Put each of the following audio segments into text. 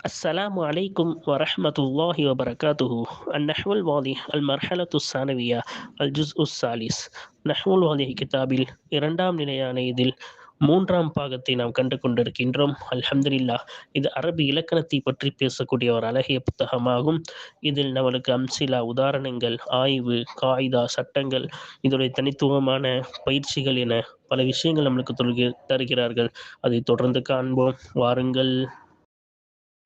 السلام عليكم ورحمة الله وبركاته. النحو الواضح المرحلة الثانوية الجزء الثالث. நஹ்வு الواضح கிதாபில் இரண்டாம் நிலையான இதில் மூன்றாம் பாகத்தை நாம் கண்டு கொண்டிருக்கின்றோம். அல்ஹம்துலில்லாஹ். இது அரபி இலக்கணத்தை பற்றி பேசக்கூடிய ஒரு அழகிய புத்தகமாகும். இதில் நம்மளுக்கு அம்சிலா, உதாரணங்கள், ஆய்வு, காயிதா, சட்டங்கள், இதனுடைய தனித்துவமான பயிற்சிகள் என பல விஷயங்கள் நம்மளுக்கு தருகிறார்கள். அதை தொடர்ந்து காண்போம், வாருங்கள்.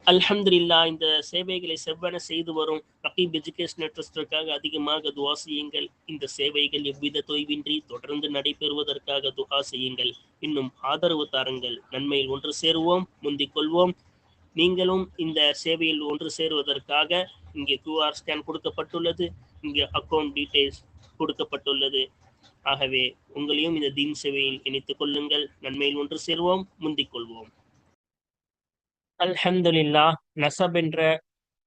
அல்ஹம்துலில்லாஹ். இந்த சேவைகளை செவ்வன செய்து வரும் ரகீப் எஜுகேஷனல் ட்ரஸ்டிற்காக அதிகமாக துஆ செய்யுங்கள். இந்த சேவைகள் எவ்வித தொய்வின்றி தொடர்ந்து நடைபெறுவதற்காக துஆ செய்யுங்கள். இன்னும் ஆதரவு தாருங்கள். நன்மையில் ஒன்று சேருவோம், முந்திக் கொள்வோம். நீங்களும் இந்த சேவையில் ஒன்று சேருவதற்காக இங்கே QR ஸ்கேன் கொடுக்கப்பட்டுள்ளது, இங்கே அக்கௌண்ட் டீடைல்ஸ் கொடுக்கப்பட்டுள்ளது. ஆகவே உங்களையும் இந்த தீன் சேவையில் இணைத்துக் கொள்ளுங்கள். நன்மையில் ஒன்று சேருவோம், முந்திக் கொள்வோம். அல்ஹம்துலில்லாஹ். நசப் என்ற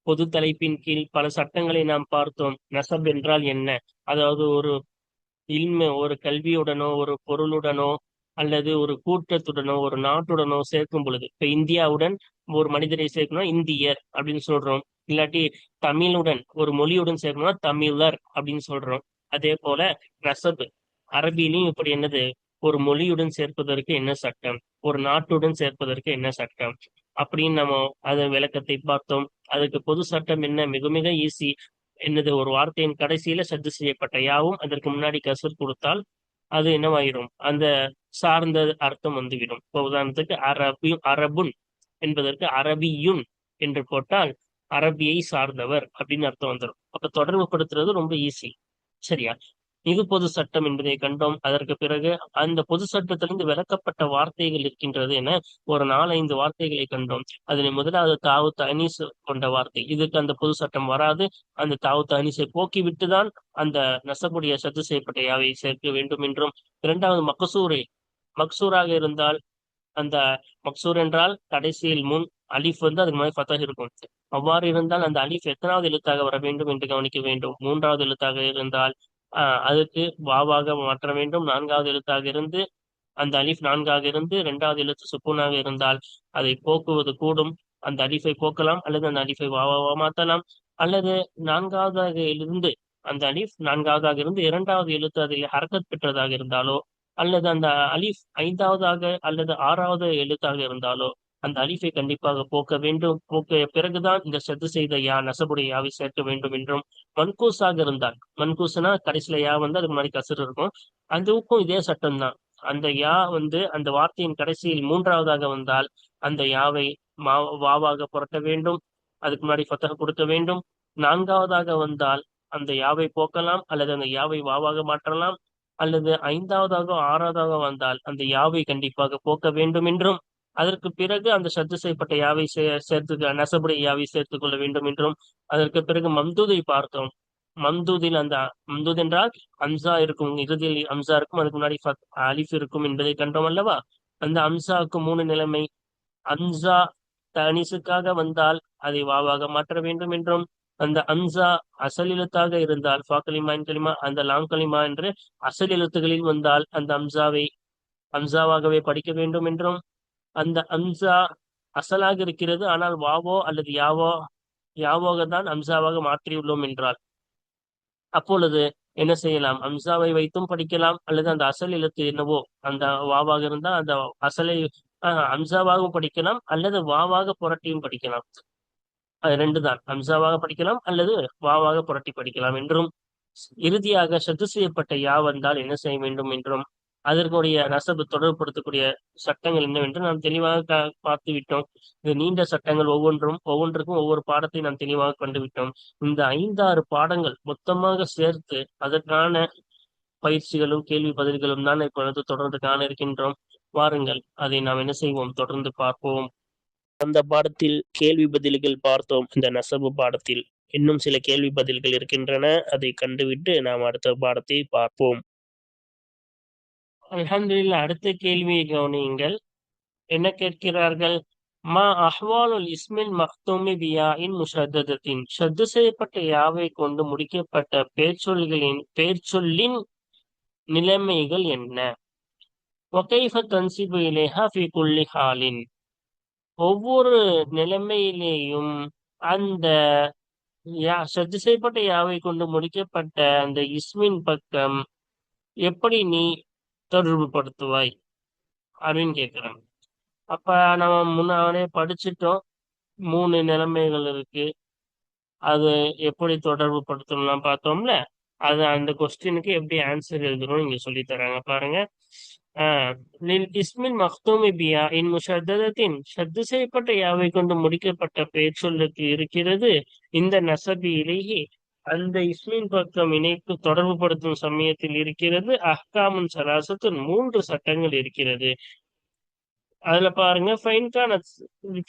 பொது தலைப்பின் கீழ் பல சட்டங்களை நாம் பார்த்தோம். நசப் என்றால் என்ன? அதாவது ஒரு ஒரு கல்வியுடனோ, ஒரு பொருளுடனோ, அல்லது ஒரு கூட்டத்துடனோ, ஒரு நாட்டுடனோ சேர்க்கும் பொழுது, இப்ப இந்தியாவுடன் ஒரு மனிதரை சேர்க்கணும் இந்தியர் அப்படின்னு சொல்றோம். இல்லாட்டி தமிழுடன் ஒரு மொழியுடன் சேர்க்கணும்னா தமிழர் அப்படின்னு சொல்றோம். அதே போல நசப் அரபியிலையும் இப்படி என்னது, ஒரு மொழியுடன் சேர்ப்பதற்கு என்ன சட்டம், ஒரு நாட்டுடன் சேர்ப்பதற்கு என்ன சட்டம் அப்படின்னு நம்ம அதன் விளக்கத்தை பார்த்தோம். அதுக்கு பொது சட்டம் என்ன? மிக மிக ஈஸி. என்னது, ஒரு வார்த்தையின் கடைசியில சத்து செய்யப்பட்ட யாவும் அதற்கு முன்னாடி கசர் கொடுத்தால் அது என்னவாயிரும், அந்த சார்ந்த அர்த்தம் வந்துவிடும். இப்போ உதாரணத்துக்கு அரபுன் என்பதற்கு அரபியுன் என்று போட்டால் அரபியை சார்ந்தவர் அப்படின்னு அர்த்தம் வந்துடும். அப்ப தொடர்பு படுத்துறது ரொம்ப ஈஸி. சரியா? இது பொது சட்டம் என்பதை கண்டோம். அதற்கு பிறகு அந்த பொது சட்டத்திலிருந்து விளக்கப்பட்ட வார்த்தைகள் இருக்கின்றது என ஒரு 4-5 வார்த்தைகளை கண்டோம். அதில் முதலாவது தாவு தனீஸ் கொண்ட வார்த்தை. இதுக்கு அந்த பொது சட்டம் வராது. அந்த தாவு தனீஸை போக்கிவிட்டுதான் அந்த நசபுடைய சத்து செய்யப்பட்ட யாவை சேர்க்க வேண்டும் என்றும். இரண்டாவது மக்சூராக இருந்தால், அந்த மக்சூர் என்றால் கடைசியில் முன் அலிஃப் அதுக்கு மாதிரி ஃபத்தஹ் இருக்கும். அவ்வாறு இருந்தால் அந்த அலிஃப் எத்தனாவது எழுத்தாக வர வேண்டும் என்று கவனிக்க வேண்டும். 3வது எழுத்தாக இருந்தால் அதுக்கு வாவாக மாற்ற வேண்டும். 4வது எழுத்தாக இருந்து அந்த அலிஃப் 4ஆக இருந்து 2வது எழுத்து சுக்கூனாக இருந்தால் அதை போக்குவது கூடும். அந்த அலிஃபை போக்கலாம், அல்லது அந்த அலிஃபை வாவாவா மாற்றலாம். அல்லது 4வதாக இருந்து அந்த அலிஃப் 4வதாக இருந்து 2வது எழுத்து அதில் ஹரக்கத் பெற்றதாக இருந்தாலோ, அல்லது அந்த அலிஃப் 5வதாக அல்லது 6வது எழுத்தாக இருந்தாலோ அந்த அலிஃபை கண்டிப்பாக போக்க வேண்டும். போக்க பிறகுதான் இந்த சத்து செய்த நசபுடைய யாவை சேர்க்க வேண்டும் என்றும். மன்கூஸாக இருந்தால், மன்கூஸ்னா கடைசியில யா அதுக்கு முன்னாடி கசர் இருக்கும், அதுக்கும் இதே சட்டம் தான். அந்த யா அந்த வார்த்தையின் கடைசியில் 3வதாக வந்தால் அந்த யாவை வாவாக புரட்ட வேண்டும், அதுக்கு முன்னாடி ஃபத்தஹ் கொடுக்க வேண்டும். 4வதாக வந்தால் அந்த யாவை போக்கலாம், அல்லது அந்த யாவை வாவாக மாற்றலாம். அல்லது 5வதாக 6வதாக வந்தால் அந்த யாவை கண்டிப்பாக போக்க வேண்டும் என்றும். அதற்கு பிறகு அந்த சத்து செய்யப்பட்ட யாவை சேர்த்து நசபுடைய யாவை சேர்த்துக் கொள்ள வேண்டும் என்றும். அதற்கு பிறகு மம்தூதை பார்த்தோம். மம்தூத் என்றால் அம்சா இருக்கும், இறுதியில் அம்சா இருக்கும், அதுக்கு முன்னாடி அலிஃப் இருக்கும் என்பதை கண்டோம் அல்லவா? அந்த அம்சாவுக்கு 3 நிலைமை. அம்சா தனிசுக்காக வந்தால் அதை வாவாக மாற்ற வேண்டும் என்றும். அந்த அம்சா அசல் எழுத்தாக இருந்தால் ஃபாக்கலிமா கலிமா, அந்த லாம் கலிமா என்று அசல் எழுத்துகளில் வந்தால் அந்த அம்சாவை அம்சாவாகவே படிக்க வேண்டும் என்றும். அந்த அம்சா அசலாக இருக்கிறது, ஆனால் வாவோ அல்லது யாவோக தான் அம்சாவாக மாற்றியுள்ளோம் என்றால் அப்பொழுது என்ன செய்யலாம்? அம்சாவை வைத்தும் படிக்கலாம், அல்லது அந்த அசல் எழுத்து என்னவோ அந்த வாவாக இருந்தால் அந்த அசலை அம்சாவாகவும் படிக்கலாம், அல்லது வாவாக புரட்டியும் படிக்கலாம். அது 2 தான். அம்சாவாக படிக்கலாம் அல்லது வாவாக புரட்டி படிக்கலாம் என்றும். இறுதியாக சத்து செய்யப்பட்ட யா வந்தால் என்ன செய்ய வேண்டும் என்றும், அதற்குடைய நசபு தொடர்புபடுத்தக்கூடிய சட்டங்கள் என்னவென்று நாம் தெளிவாக பார்த்து விட்டோம். இது நீண்ட சட்டங்கள், ஒவ்வொன்றுக்கும் ஒவ்வொரு பாடத்தை நாம் தெளிவாக கண்டுவிட்டோம். இந்த 5-6 பாடங்கள் மொத்தமாக சேர்த்து அதற்கான பயிற்சிகளும் கேள்வி பதில்களும் தான் இப்பொழுது தொடர்ந்து காண இருக்கின்றோம். வாருங்கள், அதை நாம் என்ன செய்வோம், தொடர்ந்து பார்ப்போம். அந்த பாடத்தில் கேள்வி பதில்கள் பார்த்தோம். இந்த நசபு பாடத்தில் இன்னும் சில கேள்வி பதில்கள் இருக்கின்றன. அதை கண்டுவிட்டு நாம் அடுத்த பாடத்தை பார்ப்போம். அல்ஹம்துலில்லாஹ். அடுத்த கேள்வியை கவனியுங்கள். என்ன கேட்கிறார்கள்? மா அஹ்வாலுல் இஸ்மில் மக்தூமி பியாஇன் முஷத்ததத்தின். ஷத்து செய்யப்பட்ட யாவை கொண்டு முடிக்கப்பட்ட பெயர்ச்சொல்லின் நிலைமைகள் என்ன? வகைஃப தன்சிபு இலைஹா ஃபி குல்லி ஹாலின். ஒவ்வொரு நிலைமையிலேயும் அந்த சத்து செய்யப்பட்ட யாவை கொண்டு முடிக்கப்பட்ட அந்த இஸ்மின் பக்கம் எப்படி நீ தொடர்பு படுத்துவாய் அப்படின்னு கேக்குறாங்க. அப்ப நம்ம முன்னாலே படிச்சுட்டோம். 3 நிலைமைகள் இருக்கு. அது எப்படி தொடர்பு படுத்தணும்லாம் பார்த்தோம்ல. அது அந்த கொஸ்டினுக்கு எப்படி ஆன்சர் எழுதணும்னு இங்க சொல்லி தராங்க பாருங்க. லில் இஸ்மின் மக்தூமி பியா இன் முஷத்ததத்தின் ஷத்து செய்யப்பட்ட யாவை கொண்டு முடிக்கப்பட்ட பெயர் சொல்லுக்கு இருக்கிறது இந்த நசபியிலேயே அந்த இஸ்மின் பக்கம் இணைப்பு தொடர்பு படுத்தும் சமயத்தில் இருக்கிறது அஹ்காமுன் சலாசத்தின் 3 சட்டங்கள் இருக்கிறது. அதுல பாருங்க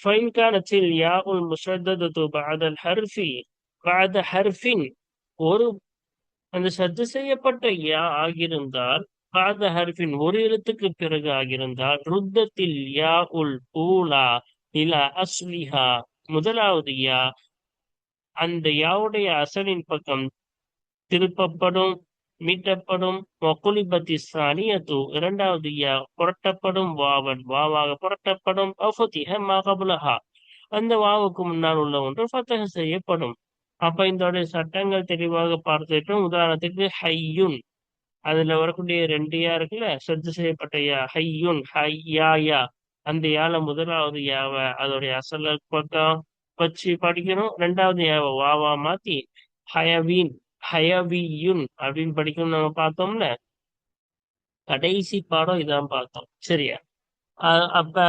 ஃபைன் கானத்தில் யா உல் முஷத்ததத்து பஅதல் ஹர்ஃபி பஅத ஹர்ஃபின் ஒரு அந்த சத்து செய்யப்பட்ட யா ஆகியிருந்தால் பாத ஹர்ஃபின் ஒரு எழுத்துக்கு பிறகு ஆகியிருந்தால் ருத்தத்தில் யா உல் ஊலா இலா அஸ்லிஹா முதலாவது யா அந்த யாவுடைய அசலின் பக்கம் திருப்பப்படும் மீட்டப்படும் வக்குலிபத்தி சானியத்து இரண்டாவது யா புரட்டப்படும் வாவன் வாவாக புரட்டப்படும் அஃபதிஹ மா கப்லஹா அந்த வாவுக்கு முன்னால் உள்ள ஒன்று ஃபத்தஹ செய்யப்படும். அப்ப இதோட சட்டங்கள் தெளிவாக பார்த்துட்டோம். உதாரணத்துக்கு ஹையுன் அதுல வரக்கூடிய 2 யா இருக்குல்ல சத்து செய்யப்பட்ட யா ஹையுன் ஹையா அந்த யால முதலாவது யாவ அதோடைய அசல பக்கம் வச்சு படிக்கணும். ரெண்டாவது யாவ வாவா மாத்தி ஹயவீன் ஹயவியுன் அப்படின்னு படிக்கணும் நம்ம பார்த்தோம்ல. கடைசி பாடம் இதான் பார்த்தோம் சரியா. அப்ப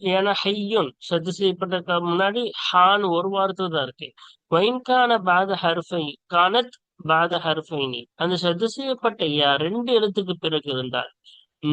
ஏன்னா ஹையுன் சத்து செய்யப்பட்ட முன்னாடி ஹான் ஒரு வார்த்தை தான் இருக்கு. வைன்கான பாத ஹர்ஃபை கானத் பாத ஹர்ஃபைனி அந்த சத்து செய்யப்பட்ட யா 2 எழுத்துக்கு பிறகு இருந்தால்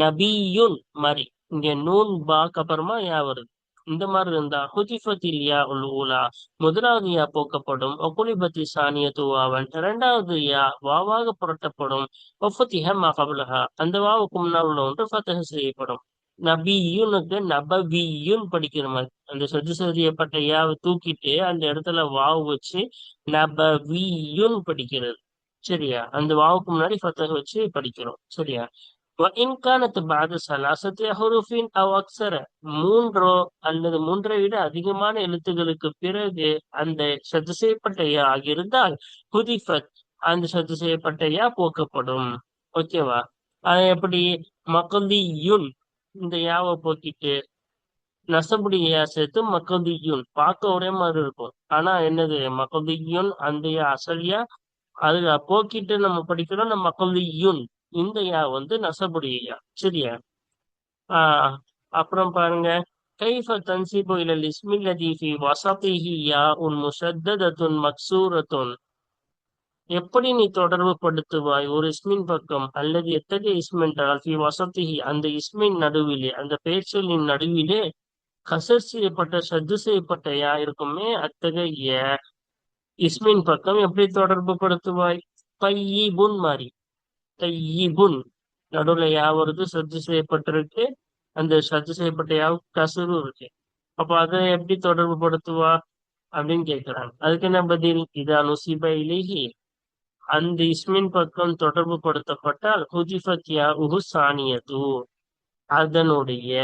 நபியுன் மாதிரி இங்க நூன் பாக்கு அப்புறமா யா வருது. இந்த மாதிரி இருந்தா ஹுதிஃபத்தில் யா உல் ஊலா முதலாவது யா போக்கப்படும் ஒகுலிபத்தி சானிய தூவாவன் இரண்டாவது யா வாவாக புரட்டப்படும் ஒஃபத்திஹ மா கபலஹா அந்த வாவுக்கு முன்னால் உள்ள ஒன்று ஃபத்தஹ செய்யப்படும். நபியுனுக்கு நபவியுன் படிக்கிற மாதிரி அந்த சதி செய்யப்பட்ட யாவை தூக்கிட்டு அந்த இடத்துல வாவு வச்சு நபவியுன் படிக்கிறது சரியா. அந்த வாவுக்கு முன்னாடி ஃபத்தஹ வச்சு படிக்கிறோம் சரியா. وإن كانت بعد ثلاثة حروف أو أكثر மூன்றோ அல்லது மூன்றை விட அதிகமான எழுத்துகளுக்கு பிறகு அந்த சத்து செய்யப்பட்ட யா ஆகியிருந்தால் ஹுதிஃபத் அந்த சத்து செய்யப்பட்ட யா போக்கப்படும். ஓகேவா. அது எப்படி மகதியுன் இந்த யாவை போக்கிட்டு நசபுடைய யா சேர்த்து மகதியுன் பார்க்க ஒரே மாதிரி இருக்கும். ஆனா என்னது மகதியுன் அந்த யா அசலியா அது போக்கிட்டு நம்ம படிக்கிறோம் நம்ம மகதியுன் இந்த யா வந்து நசபுடைய யா சரியா. ஆஹ் அப்புறம் பாருங்க கைஃப தன்சிபு இலல் இஸ்மில் லதி ஃபி வஸதிஹி யாஉன் முஷத்ததத்துன் மக்சூரத்துன் எப்படி நீ தொடர்பு படுத்துவாய் ஒரு இஸ்மின் பக்கம் அல்லது எத்தகைய இஸ்ம் என்றால் ஃபி வஸதிஹி அந்த இஸ்மின் நடுவிலே அந்த பெயர்ச்சொல்லின் நடுவிலே கசர் செய்யப்பட்ட சத்து செய்யப்பட்ட யா இருக்குமே அத்தகைய இஸ்மின் பக்கம் எப்படி தொடர்பு படுத்துவாய். தையிபுன் மாதிரி தையிபுன் நடுவுல யா வருது சத்து செய்யப்பட்டிருக்கு அந்த சத்து செய்யப்பட்ட யாவுக்கு கசரும் இருக்கு. அப்ப அதை எப்படி தொடர்பு படுத்துவா அப்படின்னு கேட்கிறாங்க. அதுக்கு என்ன பதில் இதா நுசிப இலேஹி அந்த இஸ்மின் பக்கம் தொடர்பு படுத்தப்பட்டால் ஹுதிஃபத் யா உஹு சானியது அதனுடைய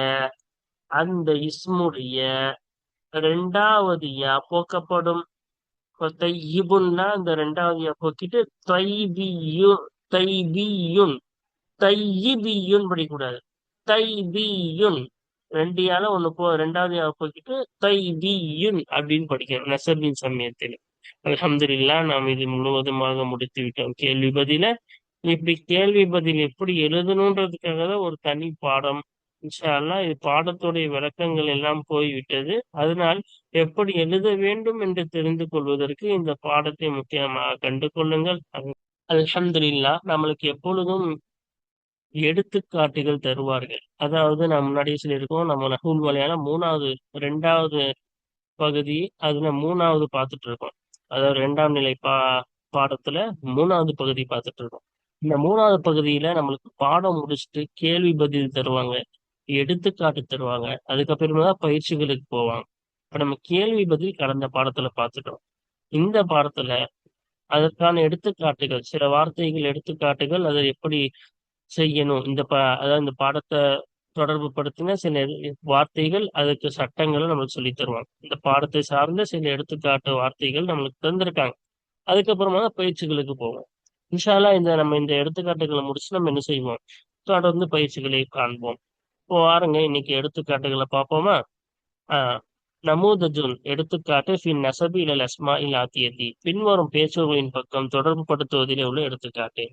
அந்த இஸ்முடைய 2வது யா போக்கப்படும். தையிபுன்னா அந்த 2வது யா போக்கிட்டு தைபியுன் தையிபியுன் படிக்கக்கூடாது தைபியுன் 2 யால ஒண்ணு 2வது யா போக்கிட்டு தைபியுன் அப்படின்னு படிக்கணும் நசபின் சமயத்தில். அல்ஹம்துலில்லாஹ் நாம் இது முழுவதுமாக முடித்து விட்டோம் கேள்வி பதில. இப்படி கேள்வி பதில் எப்படி எழுதணுன்றதுக்காக தான் ஒரு தனி பாடம். இன்ஷா அல்லாஹ் இது பாடத்துடைய விளக்கங்கள் எல்லாம் போய்விட்டது. அதனால் எப்படி எழுத வேண்டும் என்று தெரிந்து கொள்வதற்கு இந்த பாடத்தை முக்கியமாக கண்டு கொள்ளுங்கள். அல்ஹம்துலில்லாஹ் நம்மளுக்கு எப்பொழுதும் எடுத்துக்காட்டுகள் தருவார்கள். அதாவது நான் முன்னாடியே சொல்லியிருக்கோம் நம்ம நஹ்வுல் மலையாளம் 2வது பகுதி அதுல 3வது பார்த்துட்டு இருக்கோம். அதாவது 2ஆம் நிலை பாடத்துல 3வது பகுதி பார்த்துட்டு இருக்கோம். இந்த 3வது பகுதியில நம்மளுக்கு பாடம் முடிச்சுட்டு கேள்வி பதில் தருவாங்க, எடுத்துக்காட்டு தருவாங்க, அதுக்கப்புறமா தான் பயிற்சிகளுக்கு போவாங்க. இப்ப நம்ம கேள்வி பதில் கடந்த பாடத்துல பார்த்துட்டோம். இந்த பாடத்துல அதற்கான எடுத்துக்காட்டுகள் சில வார்த்தைகள் எடுத்துக்காட்டுகள் அதை எப்படி செய்யணும் அதாவது இந்த பாடத்தை தொடர்பு படுத்தின சில வார்த்தைகள், அதுக்கு சட்டங்களும் நம்மளுக்கு சொல்லி தருவாங்க. இந்த பாடத்தை சார்ந்த சில எடுத்துக்காட்டு வார்த்தைகள் நம்மளுக்கு தந்திருக்காங்க. அதுக்கப்புறமா தான் பயிற்சிகளுக்கு போவோம். இன்ஷா அல்லாஹ் நம்ம இந்த எடுத்துக்காட்டுகளை முடிச்சு நம்ம என்ன செய்வோம், தொடர்ந்து பயிற்சிகளை காண்போம். இப்போ வாருங்க இன்னைக்கு எடுத்துக்காட்டுகளை பார்ப்போமா. ஆஹ் நமூதஜுன் எடுத்துக்காட்டு ஃபின் நசபி இலல் அஸ்மா இல் ஆத்தியதி பின்வரும் பேச்சுகளின் பக்கம் தொடர்பு படுத்துவதிலே உள்ள எடுத்துக்காட்டு.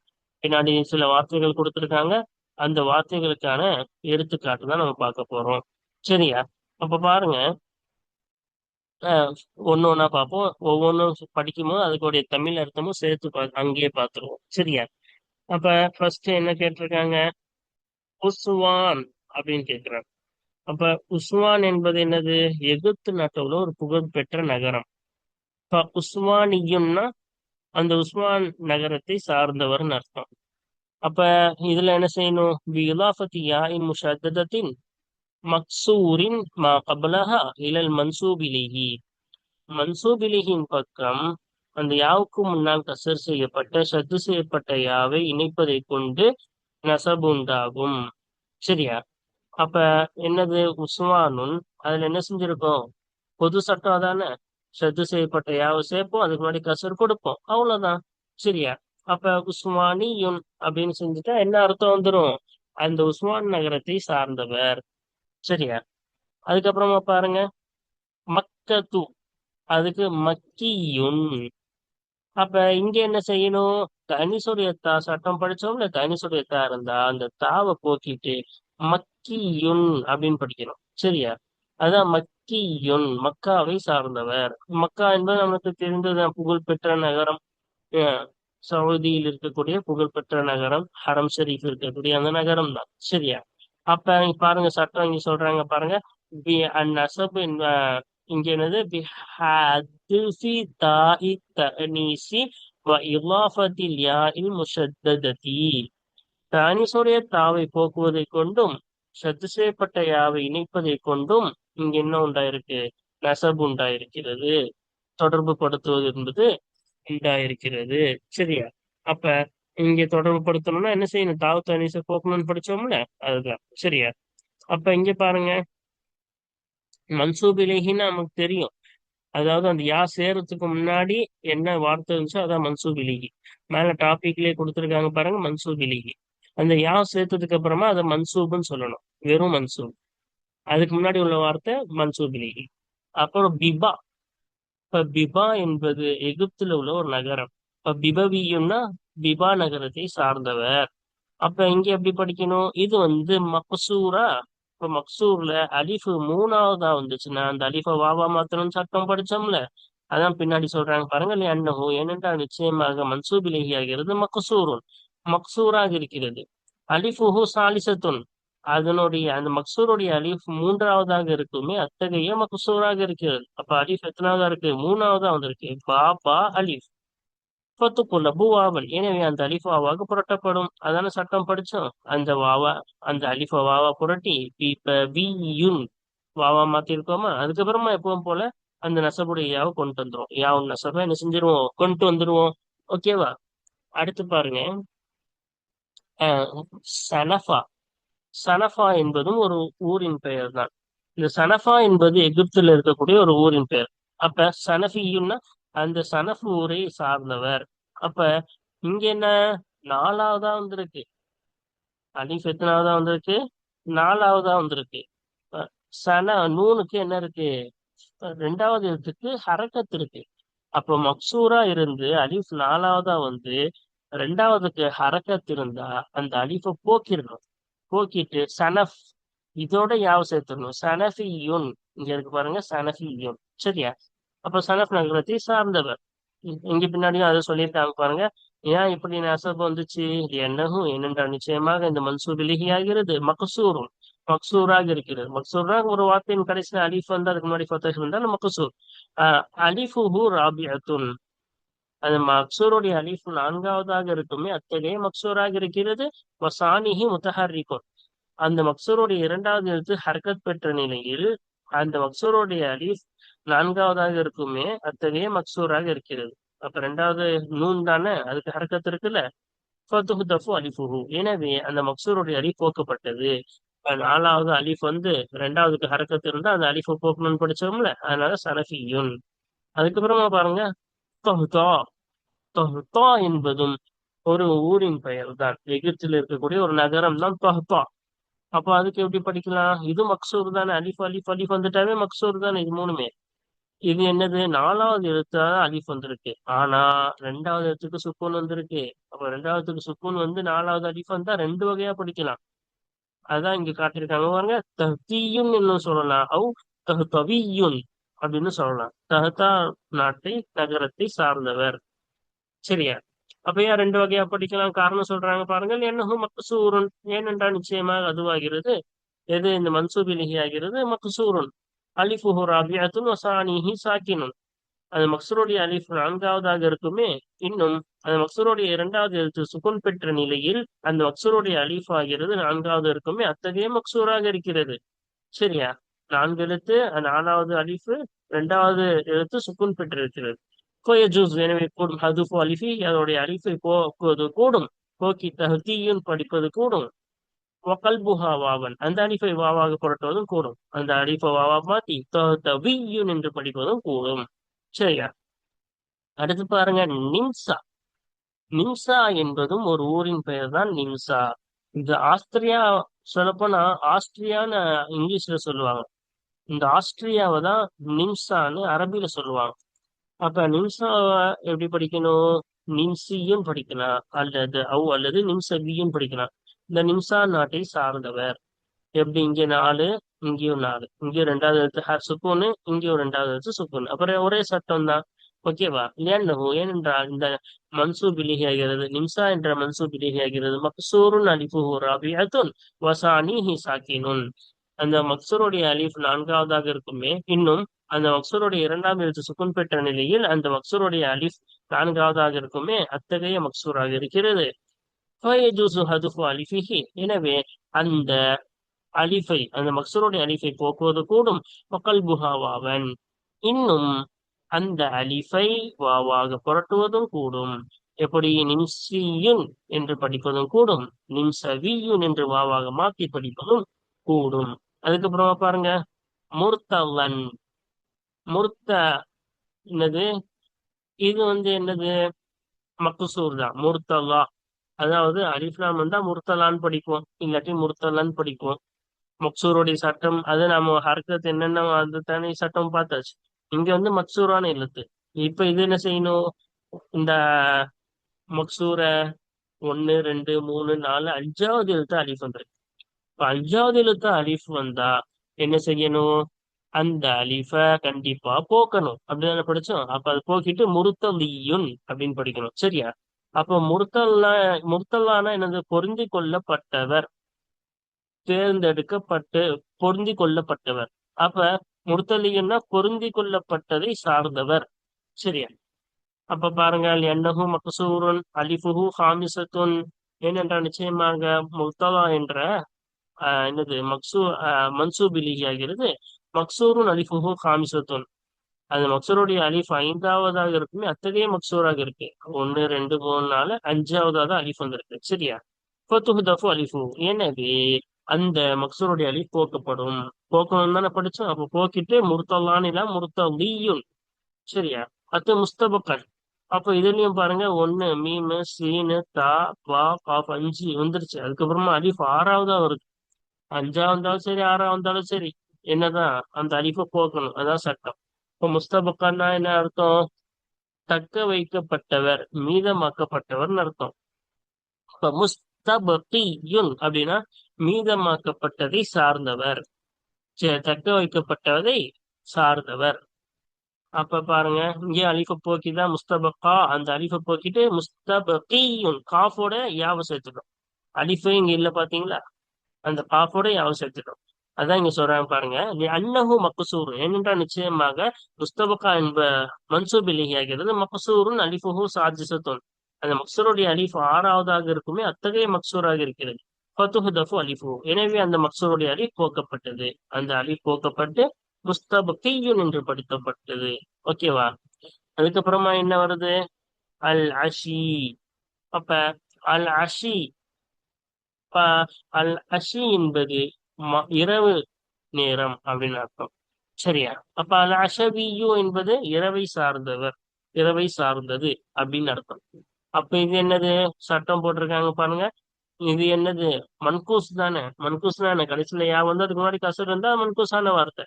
பின்னாடி சில வார்த்தைகள் கொடுத்திருக்காங்க. அந்த வார்த்தைகளுக்கான எடுத்துக்காட்டு தான் நம்ம பார்க்க போறோம். சரியா? அப்ப பாருங்க. ஆஹ் ஒண்ணு ஒண்ணா பார்ப்போம். ஒவ்வொன்றும் படிக்கும்போது அதுக்குடைய தமிழ் அர்த்தமும் சேர்த்து அங்கேயே பார்த்துருவோம். சரியா? அப்ப ஃபர்ஸ்ட் என்ன கேட்டிருக்காங்க, உஸ்வான் அப்படின்னு கேட்கிறாங்க. அப்ப உஸ்வான் என்பது என்னது? எகிப்து நாட்டோட ஒரு புகழ்பெற்ற நகரம். இப்ப உஸ்மானியும்னா அந்த உஸ்மான் நகரத்தை சார்ந்தவர்னு அர்த்தம். அப்ப இதுல என்ன செய்யணும்? பிலாஃபத்தி யாஇன் முஷத்ததத்தின் மக்சூரின் மா கபலஹா இலல் மன்சூபிலிஹி. மன்சூபிலிஹின் பக்கம் அந்த யாவுக்கு முன்னால் கசர் செய்யப்பட்ட சத்து செய்யப்பட்ட யாவை இணைப்பதை கொண்டு நசபு உண்டாகும். சரியா? அப்ப என்னது உஸ்மானுன்? அதுல என்ன செஞ்சிருக்கோம்? பொது சட்டம் அதானே. சத்து செய்யப்பட்ட யாவை சேர்ப்போம், அதுக்கு முன்னாடி கசர் கொடுப்போம், அவ்வளவுதான். சரியா? அப்ப உஸ்மானியுன் அப்படின்னு செஞ்சுட்டா என்ன அர்த்தம் வந்துரும்? அந்த உஸ்மான் நகரத்தை சார்ந்தவர். சரியா? அதுக்கப்புறமா பாருங்க, மக்கத்து, அதுக்கு மக்கியுன். அப்ப இங்க என்ன செய்யணும்? தனிசுடைய தா சட்டம் படிச்சோம்ல, தனிசுடைய தா இருந்தா அந்த தாவை போக்கிட்டு மக்கியுன் அப்படின்னு படிக்கணும். சரியா? அதான் மக்கியுன், மக்காவை சார்ந்தவர். மக்கா என்பது நமக்கு தெரிந்தது, புகழ்பெற்ற நகரம். அஹ் சவுதியில் இருக்கக்கூடிய புகழ்பெற்ற நகரம், ஹரம் ஷரீஃப் இருக்கக்கூடிய அந்த நகரம் தான். சரியா? அப்ப இங்க பாருங்க சட்டம் இங்க சொல்றாங்க பாருங்க. பி அந்நசபு இங்க என்னது? பிஹதிஃபி தாஇ தஅனீசி வ இலாஃபத்தில் யாஇல் முஷத்தததி. தானிசுடைய தாவை போக்குவதை கொண்டும் சத்து செய்யப்பட்ட யாவை இணைப்பதை கொண்டும் இங்க என்ன உண்டாயிருக்கு? நசபு உண்டாயிருக்கிறது. தொடர்பு படுத்துவது என்பது உண்டாயிருக்கிறது. சரியா? அப்ப இங்க தொடர்பு படுத்தணும்னா என்ன செய்யணும்? தாவத் அனீஸ போக்கணும்னு படிச்சோம்ல, அதுதான். சரியா? அப்ப இங்க பாருங்க, மன்சூப் இலைஹின்னு நமக்கு தெரியும். அதாவது அந்த யா சேரத்துக்கு முன்னாடி என்ன வார்த்தை இருந்துச்சோ அதான் மன்சூப் இலைஹி. மேல டாபிக்லயே கொடுத்துருக்காங்க பாருங்க, மன்சூப் இலைஹி. அந்த யா சேர்த்ததுக்கு அப்புறமா அதை மன்சூப்னு சொல்லணும், வெறும் மன்சூப். அதுக்கு முன்னாடி உள்ள வார்த்தை மன்சூப் இலைஹி. அப்புறம் பிபா. இப்ப பிபா என்பது எகிப்துல உள்ள ஒரு நகரம். இப்ப பிபவியும்னா பிபா நகரத்தை சார்ந்தவர். அப்ப இங்க எப்படி படிக்கணும்? இது மக்சூரா. இப்ப மக்சூர்ல அலிஃபு மூணாவதா வந்துச்சுன்னா அந்த அலிஃப வாவா மாத்தணும்னு சட்டம் படிச்சோம்ல, அதான் பின்னாடி சொல்றாங்க பாருங்க. அன்னஹு ஏனென்றால் நிச்சயமாக மன்சூபிலேஹி ஆகிறது மக்சூருன், மக்சூராக இருக்கிறது. அலிஃபுஹு சாலிசத்துன், அதனுடைய அந்த மக்சூருடைய அலிஃப் மூன்றாவதாக இருக்குமே, அத்தகைய மக்சூராக இருக்கிறது. அப்ப அலிஃப் எத்தனாவதா இருக்கு? மூணாவதா வந்திருக்கு. பாபா அலிஃப் ஃபத்துக்குள்ள வாவன், எனவே அந்த அலிஃப் வாவாக புரட்டப்படும். அதான சட்டம் படிச்சோம். அந்த வாவா, அந்த அலிஃப வாவா புரட்டி இப்ப யுன் வாவா மாத்திருக்கோமா, அதுக்கப்புறமா எப்பவும் போல அந்த நசபுடைய யாவை கொண்டு வந்துரும். யாவும் நசப என்ன செஞ்சிருவோம்? கொண்டு வந்துருவோம். ஓகேவா? அடுத்து பாருங்க, அஹ் சனஃபா. சனஃபா என்பதும் ஒரு ஊரின் பெயர் தான். இந்த சனஃபா என்பது எகிப்துல இருக்கக்கூடிய ஒரு ஊரின் பெயர். அப்ப சனஃபியுன்னா அந்த சனஃப் ஊரை சார்ந்தவர். அப்ப இங்க என்ன? நாலாவதா வந்திருக்கு. அலிஃப் எத்தனாவதா வந்திருக்கு? நாலாவதா வந்திருக்கு. அஹ் சன நூனுக்கு என்ன இருக்கு? ரெண்டாவது எழுத்துக்கு ஹரக்கத் இருக்கு. அப்போ மக்சூரா இருந்து அலிஃப் நாலாவதா வந்து ரெண்டாவதுக்கு ஹரக்கத் இருந்தா அந்த அலிஃபை போக்கிடணும். போக்கிட்டு சனஃப் இதோட யாவ சேர்த்துடணும். சனஃபியுன். இங்க இருக்கு பாருங்க, சனஃபியுன். சரியா? அப்ப சனஃப் நகரத்தை சார்ந்தவர். இங்க பின்னாடியும் அதை சொல்லியிருக்காங்க பாருங்க. ஏன் இப்படி நசப் வந்துச்சு? என்னகும் ஏனென்றால் நிச்சயமாக இந்த மன்சூப் இலகியாகிறது மக்சூரும், மக்சூராக இருக்கிறது. மக்சூராக ஒரு வார்த்தையின் கடைசியில் அலிஃப் வந்து அதுக்கு முன்னாடி ஃபத்தஹ் வந்தால் மக்சூர். அலிஃபுஹு ராபிஅத்துன், அந்த மக்சூருடைய அலிஃப் நான்காவதாக இருக்குமே, அத்தகைய மக்சூராக இருக்கிறது. வசானிஹி முத்தஹர்ரிகுன், அந்த மக்சூருடைய இரண்டாவது எழுத்து ஹர்கத் பெற்ற நிலையில் அந்த மக்சூருடைய அலிஃப் நான்காவதாக இருக்குமே, அத்தகைய மக்சூராக இருக்கிறது. அப்ப ரெண்டாவது நூன் தானே, அதுக்கு ஹர்கத் இருக்குல்ல. ஃபத்துஹு தஃபு அலிஃபுஹு, எனவே அந்த மக்சூருடைய அலிஃப் போக்கப்பட்டது. நாலாவது அலிஃப் ரெண்டாவதுக்கு ஹரக்கத் இருந்தா அந்த அலிஃபை போக்கணும்னு படிச்சோம்ல, அதனால சனஃபியுன். அதுக்கப்புறமா பாருங்க, தொஹ்தா. தொஹ்தா என்பதும் ஒரு ஊரின் பெயர் தான். எகிப்தில் இருக்கக்கூடிய ஒரு நகரம் தான் தொஹ்தா. அப்ப அதுக்கு எப்படி படிக்கலாம்? இது மக்சூர் தானே, அலிஃப் அலிஃப் அலிஃப் வந்துட்டாவே மக்சூர் தானே இது மூணுமே. இது என்னது, நாலாவது எழுத்தா அலிஃப் வந்திருக்கு, ஆனா ரெண்டாவது எழுத்துக்கு சுக்கூன் வந்திருக்கு. அப்ப ரெண்டாவதுக்கு சுக்கூன் நாலாவது அலிஃப் வந்தா ரெண்டு வகையா படிக்கலாம். அதான் இங்க காட்டியிருக்காங்க பாருங்க. தஹ்தியுன் இன்னும் சொல்லலாம், தஹ்தவியுன் அப்படின்னு சொல்லலாம். தஹ்தா நாட்டை, நகரத்தை சார்ந்தவர். சரியா? அப்ப ஏன் ரெண்டு வகையா படிக்கலாம்? காரணம் சொல்றாங்க பாருங்க. என்னஹு மக்சூருன், ஏனென்றால் நிச்சயமாக அதுவாகிறது. எது இந்த மன்சூபிலிஹி ஆகிறது மக்சூருன். அலிஃபுஹு ராபிஅத்துன் வசானிஹி சாக்கினுன். அது மக்சூருடைய அலிஃப் நான்காவதாக இருக்குமே. இன்னும் அந்த மக்சூருடைய இரண்டாவது எழுத்து சுகுன் பெற்ற நிலையில் அந்த மக்சூருடைய அலிஃப் ஆகிறது நான்காவது இருக்குமே, அத்தகைய மக்சூராக இருக்கிறது. சரியா? நான்கு எழுத்து, நாலாவது அலிஃபு, இரண்டாவது எழுத்து சுக்குன் பெற்றிருக்கிறது. ஃபயஜூஸ், எனவே கூடும். ஹதுஃபு அலிஃபி, அதனுடைய அலிஃபை போக்குவது கூடும். போக்கி தஹ்தியுன் படிப்பது கூடும். வகல்புஹா வாவன், அந்த அலிஃபை வாவாக புரட்டுவதும் கூடும். அந்த அலிஃபை வாவா மாத்தி தஹ்தவியுன் என்று படிப்பதும் கூடும். சரியா? அடுத்து பாருங்க, நிம்சா. நிம்சா என்பதும் ஒரு ஊரின் பெயர் தான் நிம்சா. இந்த ஆஸ்திரியா, சொல்லப்போனா ஆஸ்திரியான்னு இங்கிலீஷ்ல சொல்லுவாங்க. இந்த ஆஸ்திரியாவை தான் நிம்சான்னு அரபில சொல்லுவாங்க. அப்ப நிம்சாவை எப்படி படிக்கணும்? நிம்சியும் படிக்கலாம், அல்லது நிம்சவியும் படிக்கலாம். இந்த நிம்சா நாட்டை சார்ந்தவர். எப்படி, இங்க நாலு, இங்கேயும் நாலு, இங்கேயும் ரெண்டாவது எழுத்து சுக்கூனு, இங்கேயும் ரெண்டாவது எழுத்து சுக்கூனு, அப்புறம் ஒரே சட்டம் தான். ஓகேவா? ஏனென்றால் இந்த மன்சூப் இலிஹியாகிறது, நிம்சா என்ற மன்சூப் இலிஹியாகிறது மக்சூருன் அலிஃபுஹு ராபிஅத்துன் வசானிஹி சாக்கினுன். அந்த மக்சூருடைய அலிஃப் நான்காவதாக இருக்குமே, இன்னும் அந்த மக்சூருடைய இரண்டாம் எழுத்து சுக்குன் பெற்ற நிலையில் அந்த மக்சூருடைய அலிஃப் நான்காவதாக இருக்குமே, அத்தகைய மக்சூராக இருக்கிறது. ஃபயஜூஸு ஹதுஃபு அலிஃபிஹி, எனவே அந்த அலிஃபை, அந்த மக்சூருடைய அலிஃபை போக்குவது கூடும். வகல்புஹா வாவன், இன்னும் அந்த அலிஃபை வாவாக புரட்டுவதும் கூடும். எப்படி, நிம்சியுன் என்று படிப்பதும் கூடும், நிம்சவியுன் என்று வாவாக மாற்றி படிப்பதும் கூடும். அதுக்கப்புறமா பாருங்க, முர்த்தலன். முர்த்த என்னது, இது என்னது, மக்சூர் தான். முர்த்தலா, அதாவது அலிஃப்லாம் வந்தா முர்த்தலான்னு படிப்போம், இல்லாட்டி முர்த்தலன்னு படிப்போம். மக்சூருடைய சட்டம் அது நம்ம ஹர்கத் என்னென்ன அது தனி சட்டம் பார்த்தாச்சு. இங்க மக்சூரான எழுத்து. இப்ப இது என்ன செய்யணும்? இந்த மக்சூர ஒன்னு, ரெண்டு, மூணு, நாலு, அஞ்சாவது எழுத்து அலிஃப் வந்துருக்கு. இப்ப அஞ்சாவது எழுத்து அலிஃப் வந்தா என்ன செய்யணும்? அந்த அலிஃப கண்டிப்பா போக்கணும். அப்படிதானே படிச்சோம். அப்ப அது போக்கிட்டு முருத்தலியுன் அப்படின்னு படிக்கணும். சரியா? அப்ப முர்த்தல்லானா என்னது? பொருந்தி கொள்ளப்பட்டவர், தேர்ந்தெடுக்கப்பட்டு பொருந்தி கொள்ளப்பட்டவர். அப்ப முர்த்தலியுன்னா பொருந்தி கொள்ளப்பட்டதை சார்ந்தவர். சரியா? அப்ப பாருங்கள், என்னஹு மக்சூருன் அலிஃபுஹு ஹாமிசத்துன், ஏனென்றால் நிச்சயமாக முர்த்தலா என்ற என்னது மன்சூபிலிஹி ஆகிறது மக்சூருன் அலிஃபுஹு ஹாமிசத்துன். அந்த மக்சூருடைய அலிஃப் ஐந்தாவதாக இருக்குமே, அத்தகைய மக்சூராக இருக்கு. ஒன்னு, ரெண்டு, மூணு, நாலு, அஞ்சாவதாக அலிஃப் வந்திருக்கு. சரியா? ஃபத்துஹ்தஃபு அலிஃபு, எனவே அந்த மக்சூருடைய அலிஃப் போக்கப்படும். போக்கணும் தானே படிச்சோம். அப்ப போக்கிட்டு முர்த்தலான் முர்த்தலியுன். சரியா? அது முஸ்தபக்கன். அப்ப இதுலயும் பாருங்க, ஒன்னு மீமு, சீனு, தா, பா, காஃப், அஞ்சு வந்துருச்சு. அதுக்கப்புறமா அலிஃப் ஆறாவதா வருது. அஞ்சா வந்தாலும் சரி, ஆறா வந்தாலும் சரி, என்னதான் அந்த அலிஃபை போக்கணும். அதான் சட்டம். இப்ப முஸ்தபக்கான்னா என்ன அர்த்தம்? தக்க வைக்கப்பட்டவர், மீதமாக்கப்பட்டவர்னு அர்த்தம். இப்ப முஸ்தபகியுன் அப்படின்னா மீதமாக்கப்பட்டதை சார்ந்தவர், தக்க வைக்கப்பட்டதை சார்ந்தவர். அப்ப பாருங்க, இங்கே அலிஃபை போக்கிதான் முஸ்தபக்கா, அந்த அலிஃபை போக்கிட்டு முஸ்தபகியுன் காஃபோட யாவை சேர்த்துடும். அலிஃபை இங்க இல்ல பாத்தீங்களா, அந்த காஃபோட யாவை சேர்த்துடும். அதான் இங்க சொல்றாங்க பாருங்க, அன்னஹு மக்சூர், ஏனென்றால் நிச்சயமாக முஸ்தபக்கா என்ப மன்சூப் இலையாகிறது மக்சூருன் அலிஃபுஹு சாஜிசத்துன். அந்த மக்சூருடைய அலிஃப் ஆறாவதாக இருக்குமே, அத்தகைய மக்சூராக இருக்கிறது. ஃபத்துஹ்தஃபு அலிஃபு, எனவே அந்த மக்சூருடைய அலிஃப் போக்கப்பட்டது. அந்த அலிஃப் போக்கப்பட்டு முஸ்தபகியுன் என்று படிக்கப்பட்டது. ஓகேவா? அதுக்கப்புறமா என்ன வருது? அல் அஷி. அப்ப அல் அஷி, அல் அஷி என்பது இரவு நேரம் அப்படின்னு அர்த்தம். சரியா? அப்ப அல் அஷவியு என்பது இரவை சார்ந்தவர், இரவை சார்ந்தது அப்படின்னு அர்த்தம். அப்ப இது என்னது? சட்டம் போட்டிருக்காங்க பாருங்க. இது என்னது? மன்கூஸ் தானே. மன்கூஸ் தானே, கடைசியில யா வந்து அதுக்கு முன்னாடி கசர் இருந்தா மன்கூஸான வார்த்தை.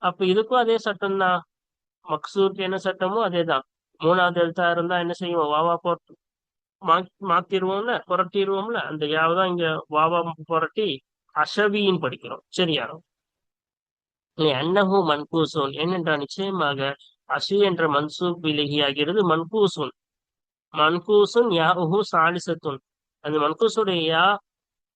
அப்ப இதுக்கும் அதே சட்டம் தான். மக்சூருக்கு என்ன சட்டமோ அதேதான். மூணாவது எழுத்தா இருந்தா என்ன செய்வோம்? வாவா போட்டு மாத்திருவோம்ல, புரட்டிடுவோம்ல. அந்த யாவதான் இங்க வாவா புரட்டி அஷவின்னு படிக்கிறோம். சரியா? அன்னஹு மன்கூசுன் ஏனென்றால் நிச்சயமாக அஷு என்ற மன்சூப் விலகி ஆகிறது மன்கூசுன். மன்கூசுன் யாஹு சாலிசத்துன். அந்த மன்கூசுடைய யா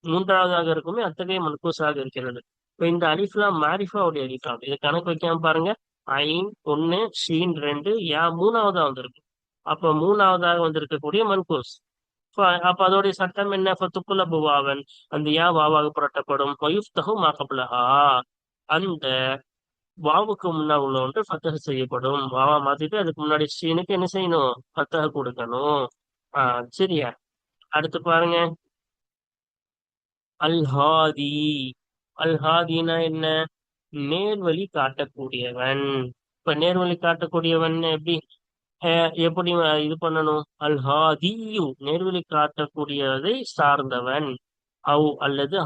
மூன்றாவதாக இருக்குமே, அத்தகைய மன்கூஸாக இருக்கிறது. இப்ப இந்த அலிஃப்லாம் மாரிஃபாவுடைய அலிஃப்லாம். இது கணக்கு வைக்காம பாருங்க. ஐன் ஒன்னு, ஷீன் ரெண்டு, யா மூணாவதா வந்திருக்கு. அப்ப மூணாவதாக வந்திருக்கக்கூடிய மன்கூஸ். அப்ப அதோடைய சட்டம் என்ன? ஃபத்துக்குலபு வாவன். அந்த யா வாவாக புரட்டப்படும். வயுஃப்தஹு மா கப்லஹா. அந்த வாவுக்கு முன்னாடி உள்ள ஒன்று ஃபத்தஹ் செய்யப்படும். வாவா மாத்திட்டு அதுக்கு முன்னாடி ஷீனுக்கு என்ன செய்யணும்? ஃபத்தஹ் கொடுக்கணும். சரியா? அடுத்து பாருங்க. அல்ஹாதி. அல்ஹாதினா என்ன? நேர்வழி காட்டக்கூடியவன். இப்ப நேர்வழி காட்டக்கூடியவன் எப்படி எப்படி இது பண்ணணும்? அல்ஹாதியு நேர்வழி காட்டக்கூடியதை சார்ந்தவன். அல்லது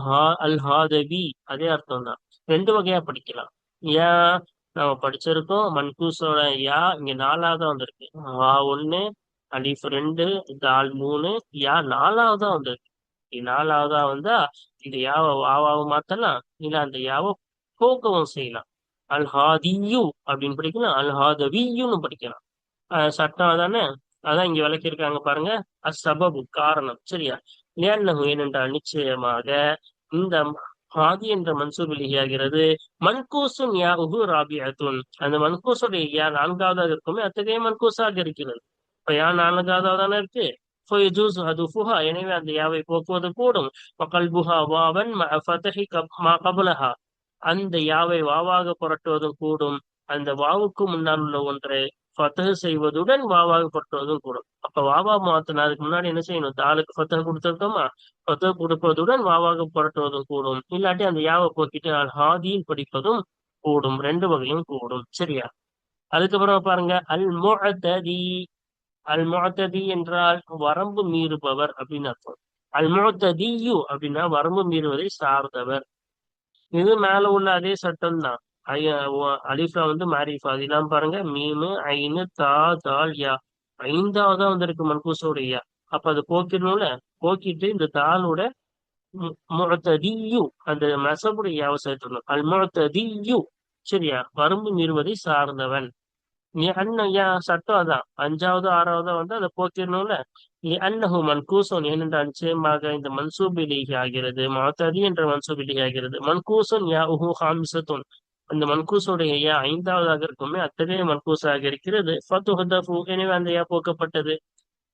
அல்ஹாதவி, அதே அர்த்தம் தான். ரெண்டு வகையா படிக்கலாம். யா நம்ம படிச்சிருக்கோம். மன்கூஸோட யா இங்க நாலாவதா வந்திருக்கு. ஒண்ணு, அலிஃப் ரெண்டு, தால் மூணு, யா நாலாவதா வந்திருக்கு. நாலாவதா வந்தா இந்த யாவை வாவாவை மாத்தலாம், இல்ல அந்த யாவை போக்கவும் செய்யலாம். அல்ஹாதியு அப்படின்னு படிக்கலாம், அல்ஹாதவியுன்னு படிக்கலாம். சட்டம் அதானே. அதான் இங்க விளக்கியிருக்காங்க பாருங்க. அசபபு காரணம். சரியா? ஏனென்றால் நிச்சயமாக இந்த ஹாதி என்ற மன்சூப் வெளியாகிறது மன்கூசுன் யாஹு ராபியத்துன். அந்த மன்கூசுடைய யா நான்காவதாக இருக்குமே, அத்தகைய மன்கூஸாக இருக்கிறது. இப்ப யா நான்காவதாக தானே இருக்கு. எனவே அந்த யாவை போக்குவது கூடும். கல்புஹா வாவன் அந்த யாவை வாவாக புரட்டுவதும் கூடும். அந்த வாவுக்கு முன்னால் உள்ள ஒன்றை ஃபத்தஹ் செய்வதுடன் வாவாக புரட்டுவதும் கூடும். அப்ப வாவா மாத்தினா அதுக்கு முன்னாடி என்ன செய்யணும்? தாலுக்கு ஃபத்தஹ் கொடுத்துருக்கோமா? ஃபத்தஹ் கொடுப்பதுடன் வாவாக புரட்டுவதும் கூடும். இல்லாட்டி அந்த யாவை போக்கிட்டு அல் ஹாதின்னு படிப்பதும் கூடும். ரெண்டு வகையும் கூடும். சரியா? அதுக்கப்புறம் பாருங்க, அல் முஅத்ததி. அல் முஅத்ததி என்றால் வரம்பு மீறுபவர் அப்படின்னு அர்த்தம். அல் முஅத்ததியு அப்படின்னா வரம்பு மீறுவதை சார்ந்தவர். இது மேல உள்ள அதே சட்டம் தான். அலிஃபா வந்து மாரிஃபா. அதெல்லாம் பாருங்க. மீமு, ஐனு, தா, தால், யா. ஐந்தாவதா வந்திருக்கு மன்கூசோட யா. அப்ப அது போக்கிடணும்ல. போக்கிட்டு இந்த தாளோட முஅத்ததியு அந்த மசபுடைய யாவை சேர்த்துடணும். அல் முஅத்ததியு. சரியா? வரம்பு மீறுவதை சார்ந்தவன். நீ யா சட்டம் அதான். அஞ்சாவது ஆறாவதா வந்து அதை போக்கிடணும்ல. நீ அன்னஹு மன்கூசோன் ஏனென்றால் நிச்சயமாக இந்த மன்சூபிலிகி ஆகிறது. முஅத்ததி என்ற மன்சூபிலிகி ஆகிறது. மன்கூசோன் யா உஹு ஹாமிசத்துன். அந்த மன்கூஸோடைய யா ஐந்தாவதாக இருக்குமே, அத்தகைய மன்கூஸாக இருக்கிறது. ஃபத்துஹதஃபு எனவே அந்த யா போக்கப்பட்டது.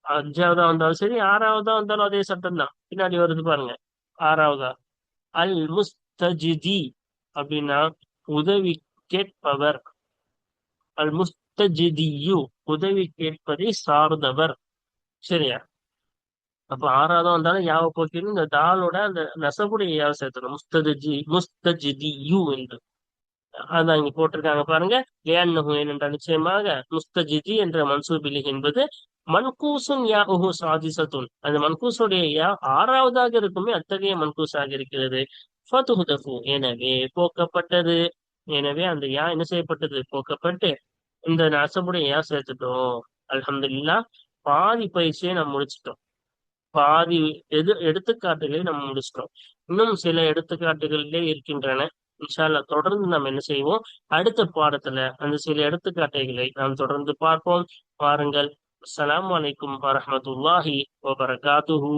அஞ்சாவதா வந்தாலும் சரி, ஆறாவதா வந்தாலும் அதே சட்டம் தான். பின்னாடி வருது பாருங்க. ஆறாவதா அல் முஸ்தஜிதி அப்படின்னா உதவி கேட்பவர். அல் முஸ்தஜிதியு உதவி கேட்பதை சார்ந்தவர். சரியா? அப்ப ஆறாவதா வந்தாலும் யாவை போக்கிடும். இந்த தாளோட அந்த நசபுடைய யாவை சேர்த்தணும். முஸ்தஜிதியு என்று. அதான் இங்க போட்டிருக்காங்க பாருங்க. ஏனென்றால் நிச்சயமாக முஸ்தஜிதி என்ற மன்சூபிலி என்பது மன்கூசுன் யாஹு சாதிசத்துன். அந்த மன்கூசுடைய யா ஆறாவதாக இருக்குமே, அத்தகைய மன்கூஸாக இருக்கிறது. ஃபதுஹுதஃபு எனவே போக்கப்பட்டது. எனவே அந்த யா என்ன செய்யப்பட்டது? போக்கப்பட்டு இந்த நசபுடைய யா சேர்த்துட்டோம். அல்ஹம்துலில்லாஹ். பாதி பயிற்சியை நம்ம முடிச்சிட்டோம். பாதி எடுத்துக்காட்டுகளை நம்ம முடிச்சிட்டோம். இன்னும் சில எடுத்துக்காட்டுகளிலே இருக்கின்றன. இன்ஷா அல்லாஹ் தொடர்ந்து நாம் என்ன செய்வோம்? அடுத்த பாடத்துல அந்த சில எடுத்துக்காட்டுகளை நாம் தொடர்ந்து பார்ப்போம். பாருங்கள். அஸ்ஸலாமு அலைக்கும் வரஹ்மத்துல்லாஹி வபரகாத்துஹு.